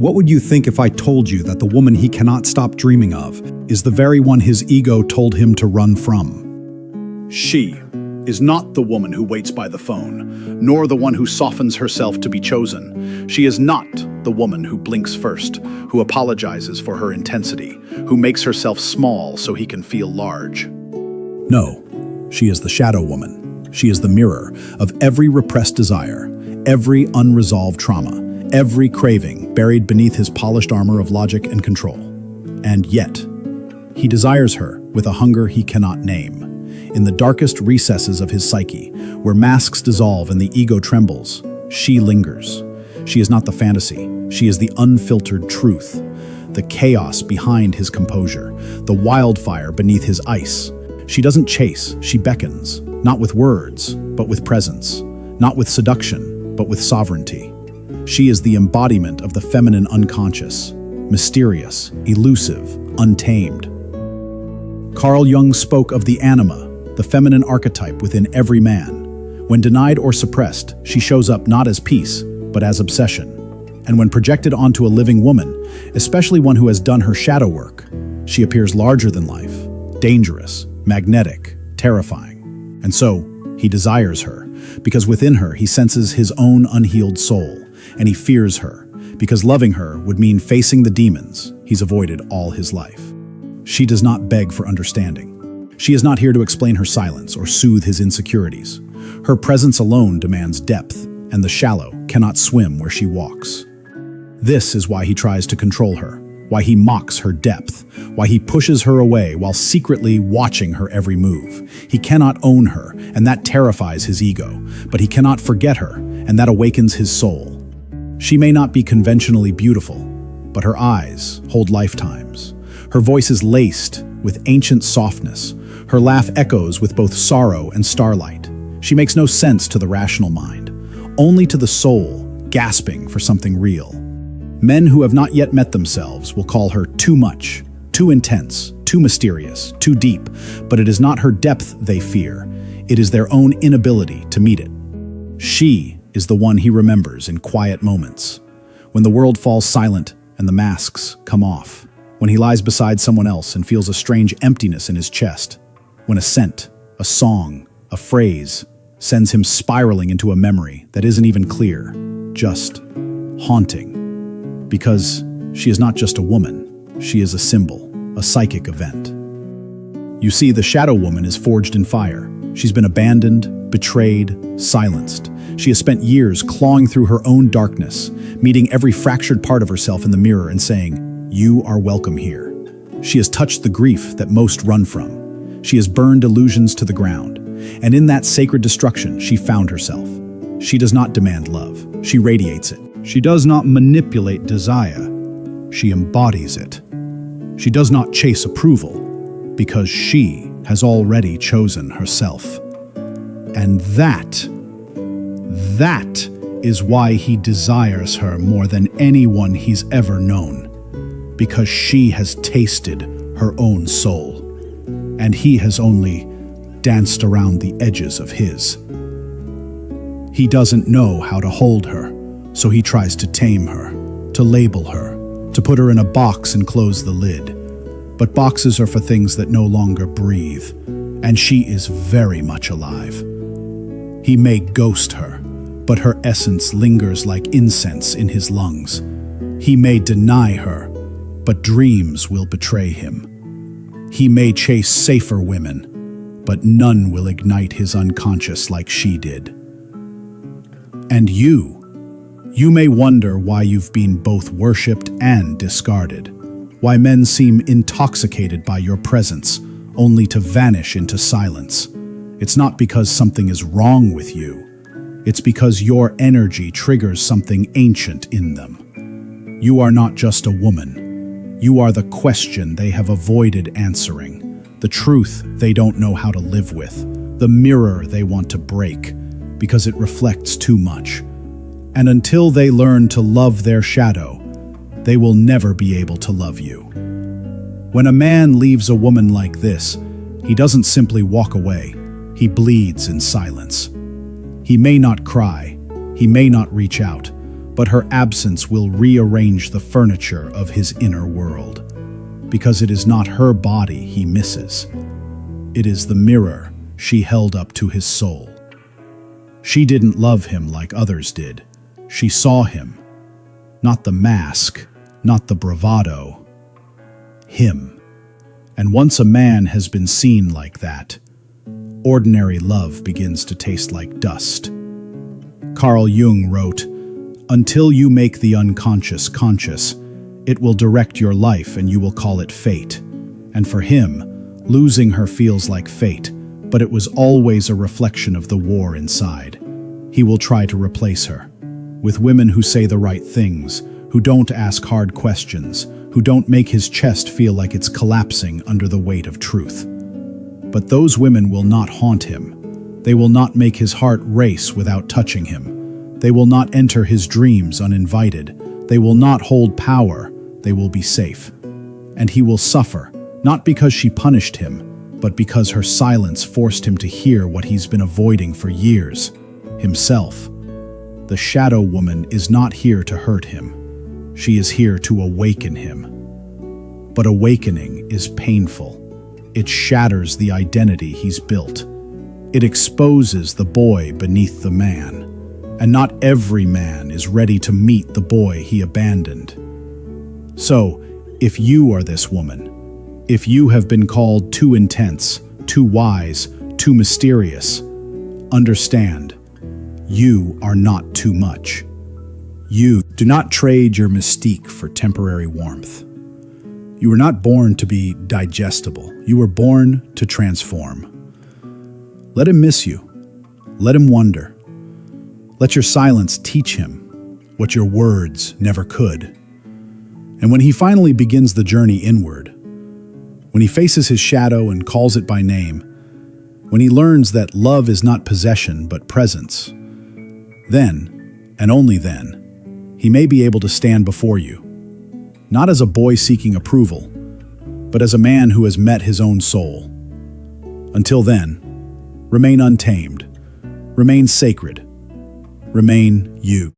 What would you think if I told you that the woman he cannot stop dreaming of is the very one his ego told him to run from? She is not the woman who waits by the phone, nor the one who softens herself to be chosen. She is not the woman who blinks first, who apologizes for her intensity, who makes herself small so he can feel large. No, she is the shadow woman. She is the mirror of every repressed desire, every unresolved trauma, every craving buried beneath his polished armor of logic and control. And yet, he desires her with a hunger he cannot name. In the darkest recesses of his psyche, where masks dissolve and the ego trembles, she lingers. She is not the fantasy, she is the unfiltered truth, the chaos behind his composure, the wildfire beneath his ice. She doesn't chase, she beckons, not with words, but with presence, not with seduction, but with sovereignty. She is the embodiment of the feminine unconscious, mysterious, elusive, untamed. Carl Jung spoke of the anima, the feminine archetype within every man. When denied or suppressed, she shows up not as peace, but as obsession. And when projected onto a living woman, especially one who has done her shadow work, she appears larger than life, dangerous, magnetic, terrifying. And so, he desires her, because within her he senses his own unhealed soul, and he fears her, because loving her would mean facing the demons he's avoided all his life. She does not beg for understanding. She is not here to explain her silence or soothe his insecurities. Her presence alone demands depth, and the shallow cannot swim where she walks. This is why he tries to control her, why he mocks her depth, why he pushes her away while secretly watching her every move. He cannot own her, and that terrifies his ego, but he cannot forget her, and that awakens his soul. She may not be conventionally beautiful, but her eyes hold lifetimes. Her voice is laced with ancient softness. Her laugh echoes with both sorrow and starlight. She makes no sense to the rational mind, only to the soul gasping for something real. Men who have not yet met themselves will call her too much, too intense, too mysterious, too deep, but it is not her depth they fear. It is their own inability to meet it. She is the one he remembers in quiet moments, when the world falls silent and the masks come off, when he lies beside someone else and feels a strange emptiness in his chest, when a scent, a song, a phrase sends him spiraling into a memory that isn't even clear, just haunting. Because she is not just a woman, she is a symbol, a psychic event. You see, the shadow woman is forged in fire. She's been abandoned, betrayed, silenced. She has spent years clawing through her own darkness, meeting every fractured part of herself in the mirror and saying, "You are welcome here." She has touched the grief that most run from. She has burned illusions to the ground, and in that sacred destruction, she found herself. She does not demand love. She radiates it. She does not manipulate desire. She embodies it. She does not chase approval, because she has already chosen herself. And that is why he desires her more than anyone he's ever known, because she has tasted her own soul, and he has only danced around the edges of his. He doesn't know how to hold her, so he tries to tame her, to label her, to put her in a box and close the lid. But boxes are for things that no longer breathe, and she is very much alive. He may ghost her, but her essence lingers like incense in his lungs. He may deny her, but dreams will betray him. He may chase safer women, but none will ignite his unconscious like she did. And you may wonder why you've been both worshipped and discarded, why men seem intoxicated by your presence, only to vanish into silence. It's not because something is wrong with you. It's because your energy triggers something ancient in them. You are not just a woman. You are the question they have avoided answering, the truth they don't know how to live with, the mirror they want to break, because it reflects too much. And until they learn to love their shadow, they will never be able to love you. When a man leaves a woman like this, he doesn't simply walk away. He bleeds in silence. He may not cry, he may not reach out, but her absence will rearrange the furniture of his inner world. Because it is not her body he misses. It is the mirror she held up to his soul. She didn't love him like others did. She saw him. Not the mask, not the bravado. Him. And once a man has been seen like that, ordinary love begins to taste like dust. Carl Jung wrote, "Until you make the unconscious conscious, it will direct your life and you will call it fate." And for him, losing her feels like fate, but it was always a reflection of the war inside. He will try to replace her with women who say the right things, who don't ask hard questions, who don't make his chest feel like it's collapsing under the weight of truth. But those women will not haunt him. They will not make his heart race without touching him. They will not enter his dreams uninvited. They will not hold power. They will be safe. And he will suffer, not because she punished him, but because her silence forced him to hear what he's been avoiding for years, himself. The shadow woman is not here to hurt him. She is here to awaken him. But awakening is painful. It shatters the identity he's built. It exposes the boy beneath the man. And not every man is ready to meet the boy he abandoned. So, if you are this woman, if you have been called too intense, too wise, too mysterious, understand, you are not too much. You do not trade your mystique for temporary warmth. You were not born to be digestible. You were born to transform. Let him miss you. Let him wonder. Let your silence teach him what your words never could. And when he finally begins the journey inward, when he faces his shadow and calls it by name, when he learns that love is not possession but presence, then, and only then, he may be able to stand before you, not as a boy seeking approval, but as a man who has met his own soul. Until then, remain untamed, remain sacred, remain you.